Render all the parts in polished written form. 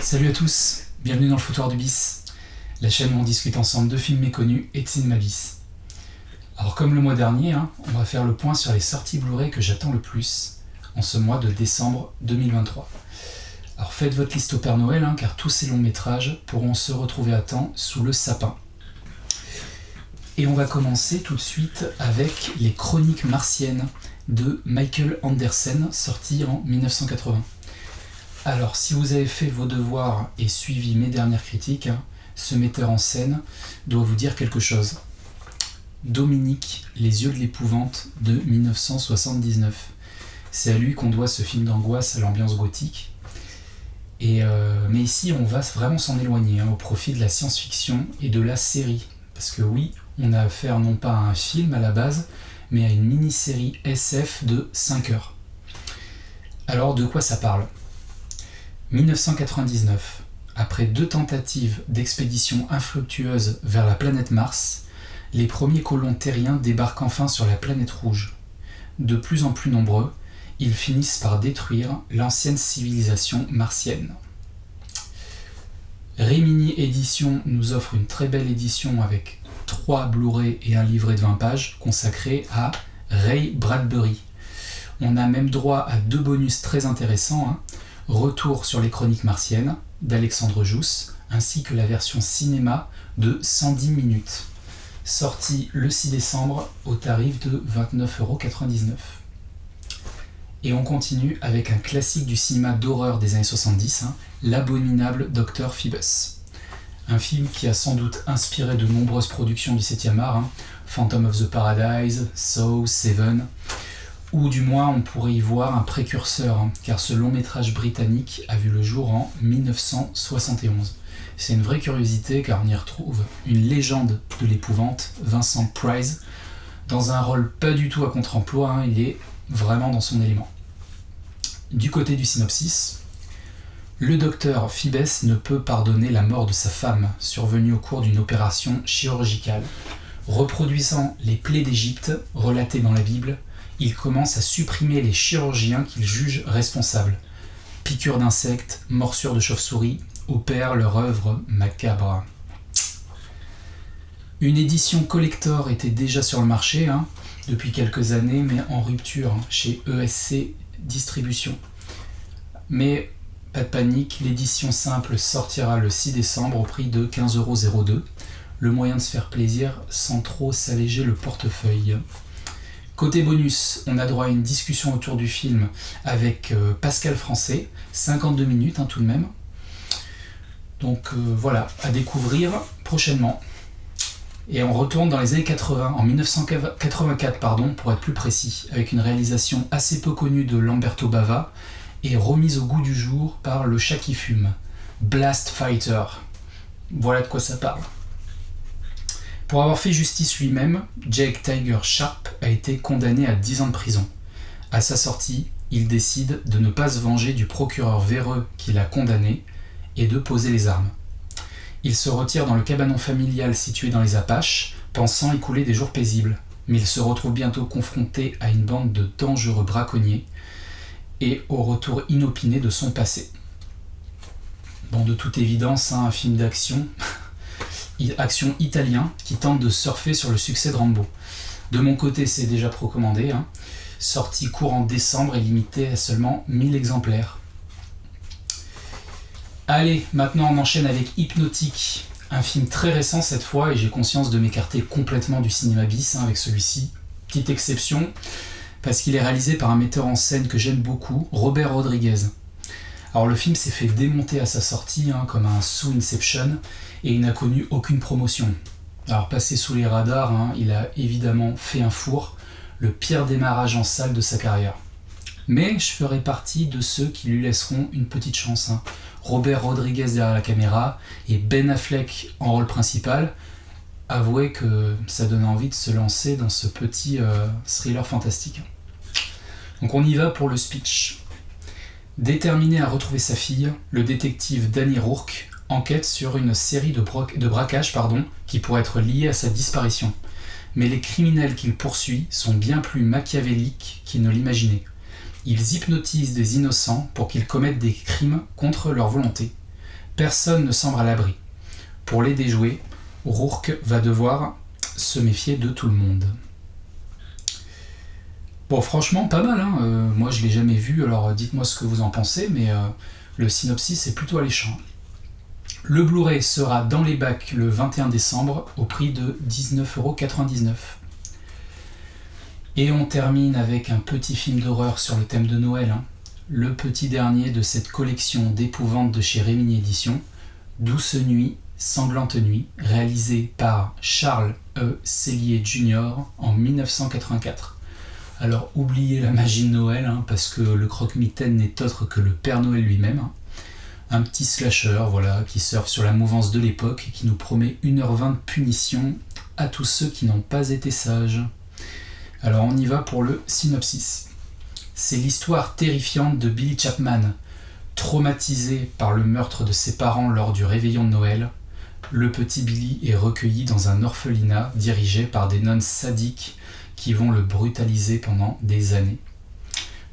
Salut à tous, bienvenue dans le Foutoir du Bis, la chaîne où on discute ensemble de films méconnus et de cinéma bis. Alors comme le mois dernier, on va faire le point sur les sorties Blu-ray que j'attends le plus en ce mois de décembre 2023. Alors faites votre liste au Père Noël, car tous ces longs métrages pourront se retrouver à temps sous le sapin. Et on va commencer tout de suite avec Les Chroniques martiennes de Michael Andersen, sorti en 1980. Alors, si vous avez fait vos devoirs et suivi mes dernières critiques, ce metteur en scène doit vous dire quelque chose. Dominique, Les yeux de l'épouvante de 1979. C'est à lui qu'on doit ce film d'angoisse à l'ambiance gothique. Mais ici, on va vraiment s'en éloigner au profit de la science-fiction et de la série. Parce que oui, on a affaire non pas à un film à la base, mais à une mini-série SF de 5 heures. Alors, de quoi ça parle ? 1999, après 2 tentatives d'expédition infructueuse vers la planète Mars, les premiers colons terriens débarquent enfin sur la planète rouge. De plus en plus nombreux, ils finissent par détruire l'ancienne civilisation martienne. Rimini Édition nous offre une très belle édition avec 3 Blu-ray et un livret de 20 pages consacré à Ray Bradbury. On a même droit à 2 bonus très intéressants, Retour sur les Chroniques martiennes d'Alexandre Jousse, ainsi que la version cinéma de 110 minutes, sortie le 6 décembre au tarif de 29,99 €. Et on continue avec un classique du cinéma d'horreur des années 70, L'abominable Dr Phoebus. Un film qui a sans doute inspiré de nombreuses productions du 7e art, Phantom of the Paradise, Saw, Seven, ou du moins on pourrait y voir un précurseur, car ce long métrage britannique a vu le jour en 1971. C'est une vraie curiosité car on y retrouve une légende de l'épouvante, Vincent Price, dans un rôle pas du tout à contre-emploi, il est vraiment dans son élément. Du côté du synopsis, le docteur Phoebus ne peut pardonner la mort de sa femme, survenue au cours d'une opération chirurgicale. Reproduisant les plaies d'Égypte relatées dans la Bible, il commence à supprimer les chirurgiens qu'il juge responsables. Piqûres d'insectes, morsures de chauves-souris opèrent leur œuvre macabre. Une édition collector était déjà sur le marché depuis quelques années, mais en rupture chez ESC Distribution. Mais pas de panique, l'édition simple sortira le 6 décembre au prix de 15,02 €, le moyen de se faire plaisir sans trop s'alléger le portefeuille. Côté bonus, on a droit à une discussion autour du film avec Pascal Français, 52 minutes tout de même. Donc voilà, à découvrir prochainement. Et on retourne dans les années 80, en 1984 pour être plus précis, avec une réalisation assez peu connue de Lamberto Bava et remise au goût du jour par Le Chat qui fume, Blast Fighter. Voilà de quoi ça parle. Pour avoir fait justice lui-même, Jake Tiger Sharp a été condamné à 10 ans de prison. À sa sortie, il décide de ne pas se venger du procureur véreux qui l'a condamné et de poser les armes. Il se retire dans le cabanon familial situé dans les Apaches, pensant y couler des jours paisibles. Mais il se retrouve bientôt confronté à une bande de dangereux braconniers et au retour inopiné de son passé. Bon, de toute évidence, un film d'action... action italien qui tente de surfer sur le succès de Rambo. De mon côté, c'est déjà précommandé, sorti courant décembre et limité à seulement 1000 exemplaires. Allez, maintenant on enchaîne avec Hypnotique, un film très récent cette fois et j'ai conscience de m'écarter complètement du cinéma bis avec celui-ci. Petite exception, parce qu'il est réalisé par un metteur en scène que j'aime beaucoup, Robert Rodriguez. Alors le film s'est fait démonter à sa sortie comme un sous Inception et il n'a connu aucune promotion. Alors passé sous les radars, il a évidemment fait un four, le pire démarrage en salle de sa carrière. Mais je ferai partie de ceux qui lui laisseront une petite chance. Robert Rodriguez derrière la caméra et Ben Affleck en rôle principal. Avouez que ça donne envie de se lancer dans ce petit thriller fantastique. Donc on y va pour le speech. Déterminé à retrouver sa fille, le détective Danny Rourke enquête sur une série de braquages qui pourraient être liés à sa disparition. Mais les criminels qu'il poursuit sont bien plus machiavéliques qu'il ne l'imaginait. Ils hypnotisent des innocents pour qu'ils commettent des crimes contre leur volonté. personne ne semble à l'abri. Pour les déjouer, Rourke va devoir se méfier de tout le monde. Bon, franchement, pas mal, hein. Moi, je l'ai jamais vu, alors dites-moi ce que vous en pensez, mais le synopsis est plutôt alléchant. Le Blu-ray sera dans les bacs le 21 décembre au prix de 19,99 €. Et on termine avec un petit film d'horreur sur le thème de Noël, hein. Le petit dernier de cette collection d'épouvantes de chez Rémini Éditions, Douce Nuit, Sanglante Nuit, réalisé par Charles E. Sellier Jr. en 1984. Alors oubliez la magie de Noël, hein, parce que le croque-mitaine n'est autre que le Père Noël lui-même. Hein. Un petit slasher, voilà, qui surfe sur la mouvance de l'époque et qui nous promet 1h20 de punition à tous ceux qui n'ont pas été sages. Alors on y va pour le synopsis. C'est l'histoire terrifiante de Billy Chapman. Traumatisé par le meurtre de ses parents lors du réveillon de Noël, le petit Billy est recueilli dans un orphelinat dirigé par des nonnes sadiques qui vont le brutaliser pendant des années.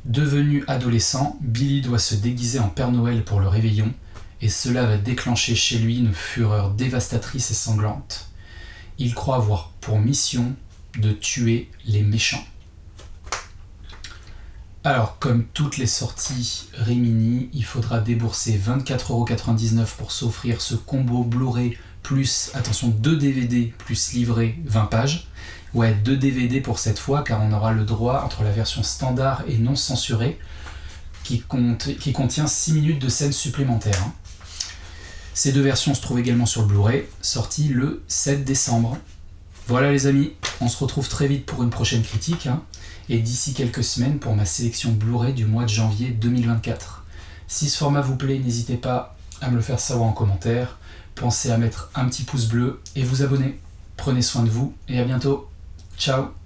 Devenu adolescent, Billy doit se déguiser en Père Noël pour le réveillon, et cela va déclencher chez lui une fureur dévastatrice et sanglante. Il croit avoir pour mission de tuer les méchants. Alors, comme toutes les sorties Rémini, il faudra débourser 24,99 € pour s'offrir ce combo Blu-ray plus, attention, 2 DVD plus livret 20 pages. Ouais, 2 DVD pour cette fois, car on aura le droit entre la version standard et non censurée, qui contient 6 minutes de scènes supplémentaires. Hein. Ces 2 versions se trouvent également sur le Blu-ray, sorti le 7 décembre. Voilà les amis, on se retrouve très vite pour une prochaine critique, hein, et d'ici quelques semaines pour ma sélection Blu-ray du mois de janvier 2024. Si ce format vous plaît, n'hésitez pas à me le faire savoir en commentaire. Pensez à mettre un petit pouce bleu et vous abonner. Prenez soin de vous et à bientôt. Ciao.